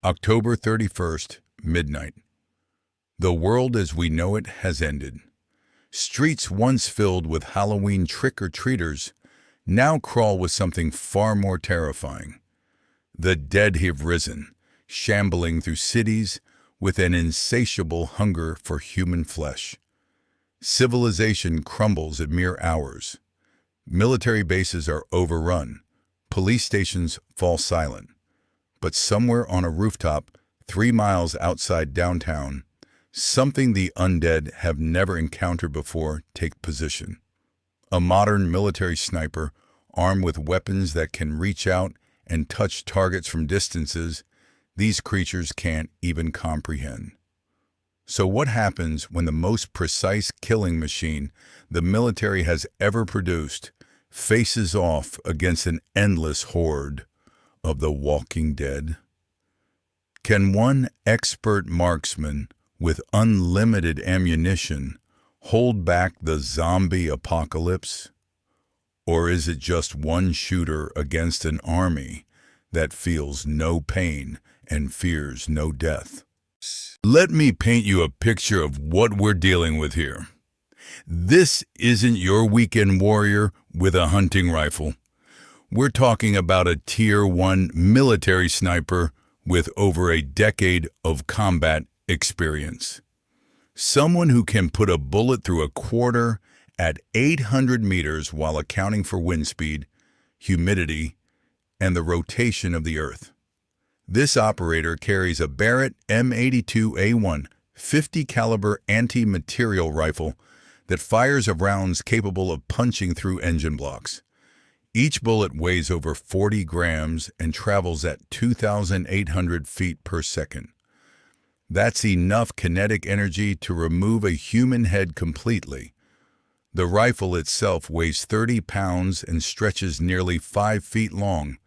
October 31st, midnight. The world as we know it has ended. Streets once filled with Halloween trick-or-treaters now crawl with something far more terrifying. The dead have risen, shambling through cities with an insatiable hunger for human flesh. Civilization crumbles at mere hours. Military bases are overrun. Police stations fall silent. But somewhere on a rooftop, 3 miles outside downtown, something the undead have never encountered before take position. A modern military sniper, armed with weapons that can reach out and touch targets from distances these creatures can't even comprehend. So what happens when the most precise killing machine the military has ever produced faces off against an endless horde of the walking dead? Can one expert marksman with unlimited ammunition hold back the zombie apocalypse? Or is it just one shooter against an army that feels no pain and fears no death? Let me paint you a picture of what we're dealing with here. This isn't your weekend warrior with a hunting rifle. We're talking about a Tier 1 military sniper with over a decade of combat experience. Someone who can put a bullet through a quarter at 800 meters while accounting for wind speed, humidity, and the rotation of the earth. This operator carries a Barrett M82A1 50 caliber anti-material rifle that fires rounds capable of punching through engine blocks. Each bullet weighs over 40 grams and travels at 2,800 feet per second. That's enough kinetic energy to remove a human head completely. The rifle itself weighs 30 pounds and stretches nearly 5 feet long,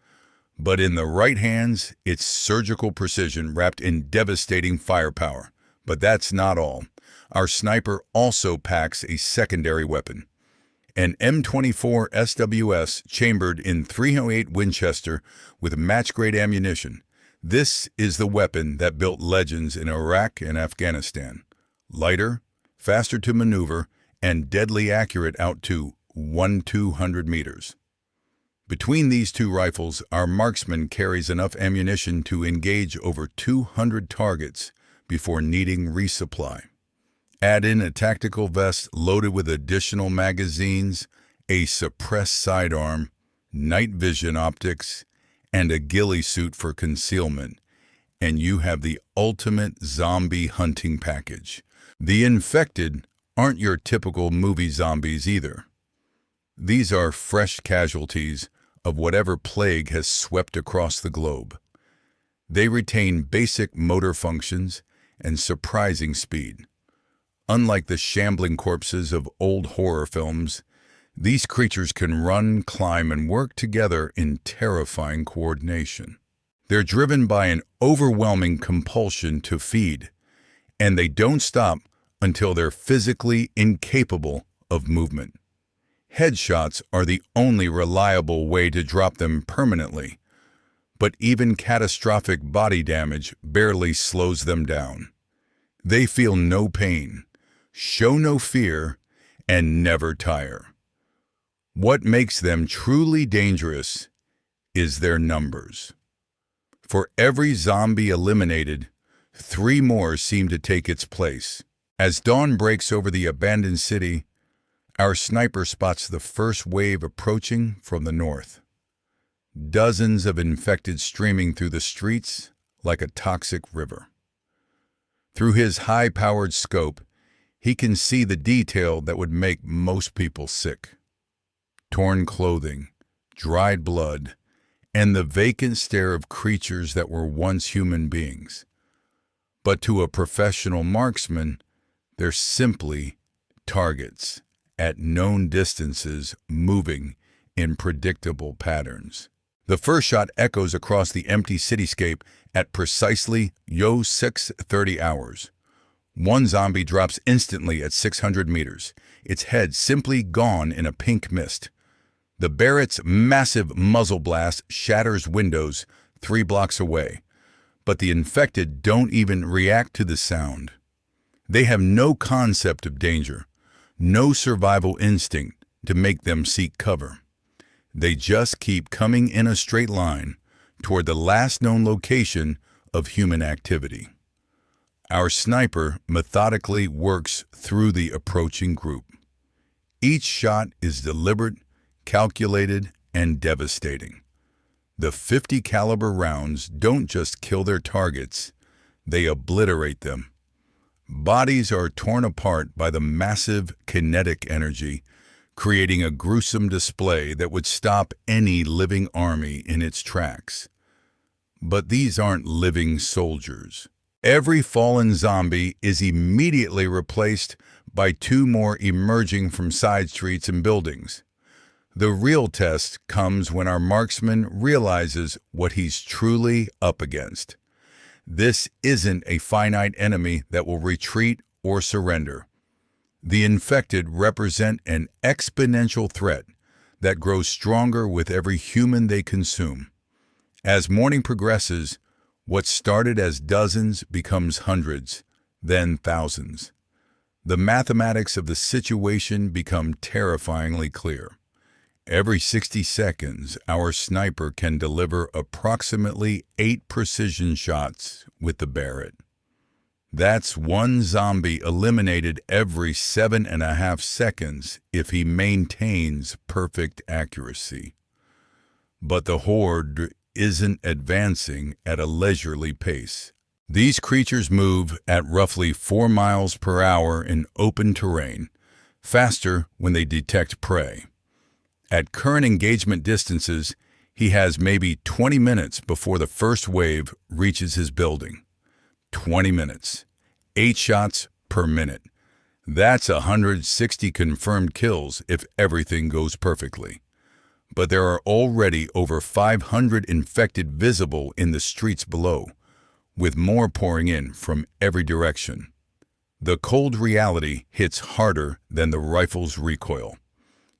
but in the right hands, it's surgical precision wrapped in devastating firepower. But that's not all. Our sniper also packs a secondary weapon. An M24 SWS chambered in .308 Winchester with match-grade ammunition. This is the weapon that built legends in Iraq and Afghanistan. Lighter, faster to maneuver, and deadly accurate out to 1,200 meters. Between these two rifles, our marksman carries enough ammunition to engage over 200 targets before needing resupply. Add in a tactical vest loaded with additional magazines, a suppressed sidearm, night vision optics, and a ghillie suit for concealment, and you have the ultimate zombie hunting package. The infected aren't your typical movie zombies either. These are fresh casualties of whatever plague has swept across the globe. They retain basic motor functions and surprising speed. Unlike the shambling corpses of old horror films, these creatures can run, climb, and work together in terrifying coordination. They're driven by an overwhelming compulsion to feed, and they don't stop until they're physically incapable of movement. Headshots are the only reliable way to drop them permanently, but even catastrophic body damage barely slows them down. They feel no pain, show no fear, and never tire. What makes them truly dangerous is their numbers. For every zombie eliminated, 3 more seem to take its place. As dawn breaks over the abandoned city, our sniper spots the first wave approaching from the north. Dozens of infected streaming through the streets like a toxic river. Through his high-powered scope, he can see the detail that would make most people sick. Torn clothing, dried blood, and the vacant stare of creatures that were once human beings. But to a professional marksman, they're simply targets at known distances moving in predictable patterns. The first shot echoes across the empty cityscape at precisely 6:30 hours. One zombie drops instantly at 600 meters, its head simply gone in a pink mist. The Barrett's massive muzzle blast shatters windows 3 blocks away, But the infected don't even react to the sound. They have no concept of danger, no survival instinct to make them seek cover. They just keep coming in a straight line toward the last known location of human activity. Our sniper methodically works through the approaching group. Each shot is deliberate, calculated, and devastating. The .50 caliber rounds don't just kill their targets, they obliterate them. Bodies are torn apart by the massive kinetic energy, creating a gruesome display that would stop any living army in its tracks. But these aren't living soldiers. Every fallen zombie is immediately replaced by 2 more emerging from side streets and buildings. The real test comes when our marksman realizes what he's truly up against. This isn't a finite enemy that will retreat or surrender. The infected represent an exponential threat that grows stronger with every human they consume. As morning progresses, what started as dozens becomes hundreds, then thousands. The mathematics of the situation become terrifyingly clear. Every 60 seconds, our sniper can deliver approximately 8 precision shots with the Barrett. That's 1 zombie eliminated every 7.5 seconds if he maintains perfect accuracy. But the horde isn't advancing at a leisurely pace. These creatures move at roughly 4 miles per hour in open terrain, faster when they detect prey. At current engagement distances, he has maybe 20 minutes before the first wave reaches his building. 20 minutes. 8 shots per minute. That's 160 confirmed kills if everything goes perfectly. But there are already over 500 infected visible in the streets below, with more pouring in from every direction. The cold reality hits harder than the rifle's recoil.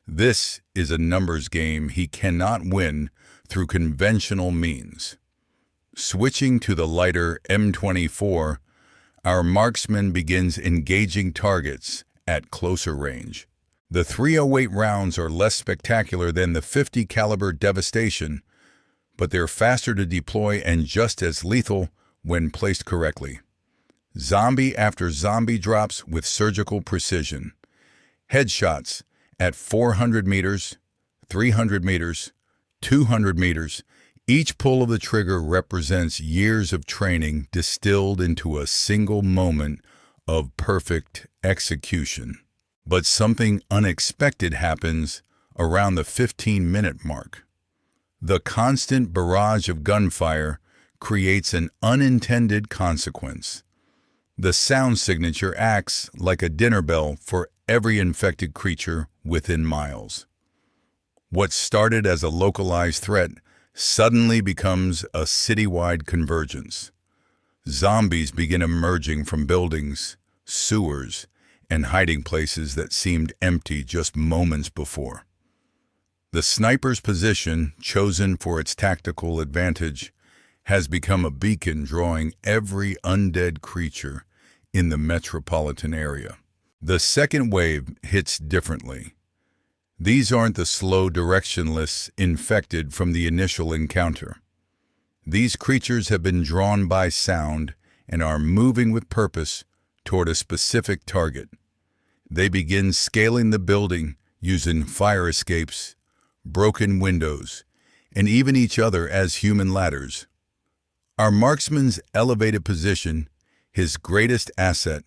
This is a numbers game he cannot win through conventional means. Switching to the lighter M24, our marksman begins engaging targets at closer range. The .308 rounds are less spectacular than the .50 caliber devastation, but they're faster to deploy and just as lethal when placed correctly. Zombie after zombie drops with surgical precision. Headshots at 400 meters, 300 meters, 200 meters. Each pull of the trigger represents years of training distilled into a single moment of perfect execution. But something unexpected happens around the 15-minute mark. The constant barrage of gunfire creates an unintended consequence. The sound signature acts like a dinner bell for every infected creature within miles. What started as a localized threat suddenly becomes a citywide convergence. Zombies begin emerging from buildings, sewers, and hiding places that seemed empty just moments before. The sniper's position, chosen for its tactical advantage, has become a beacon drawing every undead creature in the metropolitan area. The second wave hits differently. These aren't the slow, directionless infected from the initial encounter. These creatures have been drawn by sound and are moving with purpose toward a specific target. They begin scaling the building using fire escapes, broken windows, and even each other as human ladders. Our marksman's elevated position, his greatest asset,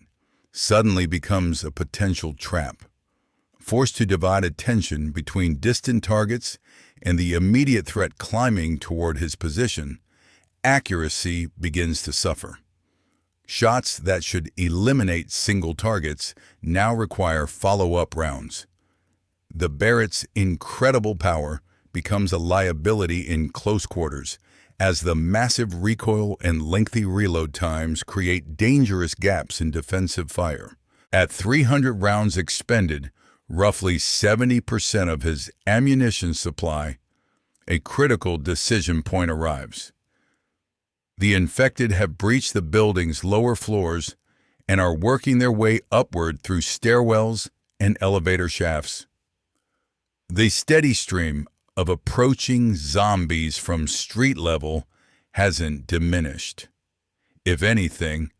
suddenly becomes a potential trap. Forced to divide attention between distant targets and the immediate threat climbing toward his position, accuracy begins to suffer. Shots that should eliminate single targets now require follow-up rounds. The Barrett's incredible power becomes a liability in close quarters, as the massive recoil and lengthy reload times create dangerous gaps in defensive fire. At 300 rounds expended, roughly 70% of his ammunition supply, a critical decision point arrives. The infected have breached the building's lower floors and are working their way upward through stairwells and elevator shafts. The steady stream of approaching zombies from street level hasn't diminished. If anything,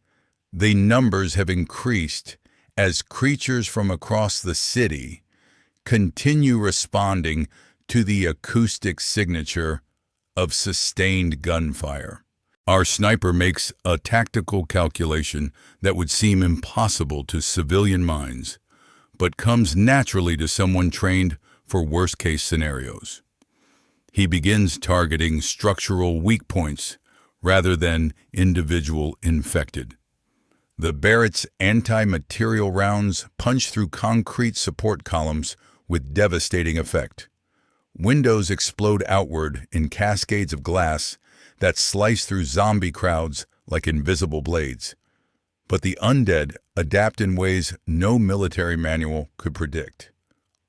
the numbers have increased as creatures from across the city continue responding to the acoustic signature of sustained gunfire. Our sniper makes a tactical calculation that would seem impossible to civilian minds, but comes naturally to someone trained for worst-case scenarios. He begins targeting structural weak points rather than individual infected. The Barrett's anti-material rounds punch through concrete support columns with devastating effect. Windows explode outward in cascades of glass that slice through zombie crowds like invisible blades. But the undead adapt in ways no military manual could predict.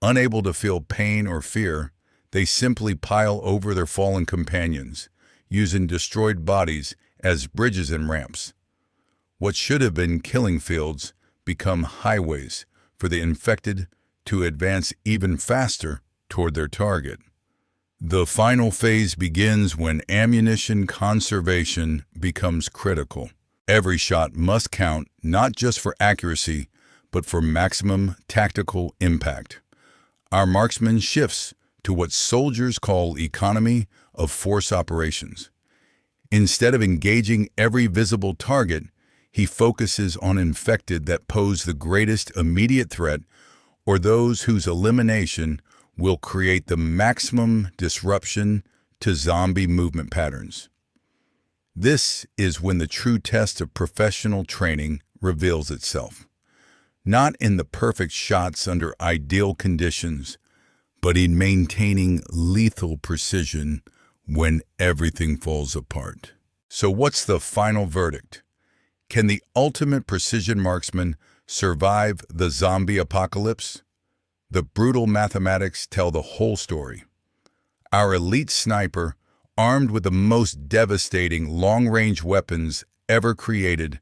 Unable to feel pain or fear, they simply pile over their fallen companions, using destroyed bodies as bridges and ramps. What should have been killing fields become highways for the infected to advance even faster toward their target. The final phase begins when ammunition conservation becomes critical. Every shot must count not just for accuracy, but for maximum tactical impact. Our marksman shifts to what soldiers call economy of force operations. Instead of engaging every visible target, he focuses on infected that pose the greatest immediate threat or those whose elimination will create the maximum disruption to zombie movement patterns. This is when the true test of professional training reveals itself. Not in the perfect shots under ideal conditions, but in maintaining lethal precision when everything falls apart. So what's the final verdict? Can the ultimate precision marksman survive the zombie apocalypse? The brutal mathematics tell the whole story. Our elite sniper, armed with the most devastating long-range weapons ever created,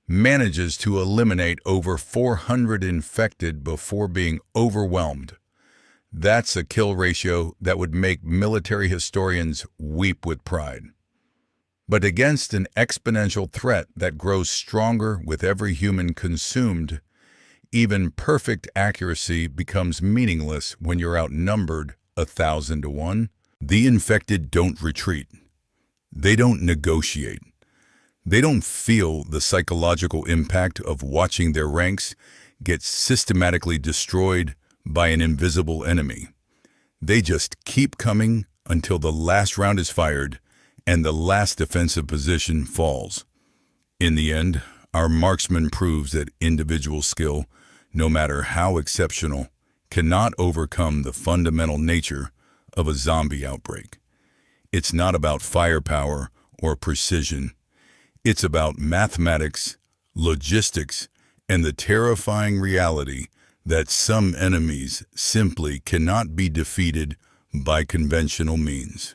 manages to eliminate over 400 infected before being overwhelmed. That's a kill ratio that would make military historians weep with pride. But against an exponential threat that grows stronger with every human consumed, even perfect accuracy becomes meaningless when you're outnumbered 1,000 to 1. The infected don't retreat. They don't negotiate. They don't feel the psychological impact of watching their ranks get systematically destroyed by an invisible enemy. They just keep coming until the last round is fired and the last defensive position falls. In the end, our marksman proves that individual skill, no matter how exceptional, cannot overcome the fundamental nature of a zombie outbreak. It's not about firepower or precision. It's about mathematics, logistics, and the terrifying reality that some enemies simply cannot be defeated by conventional means.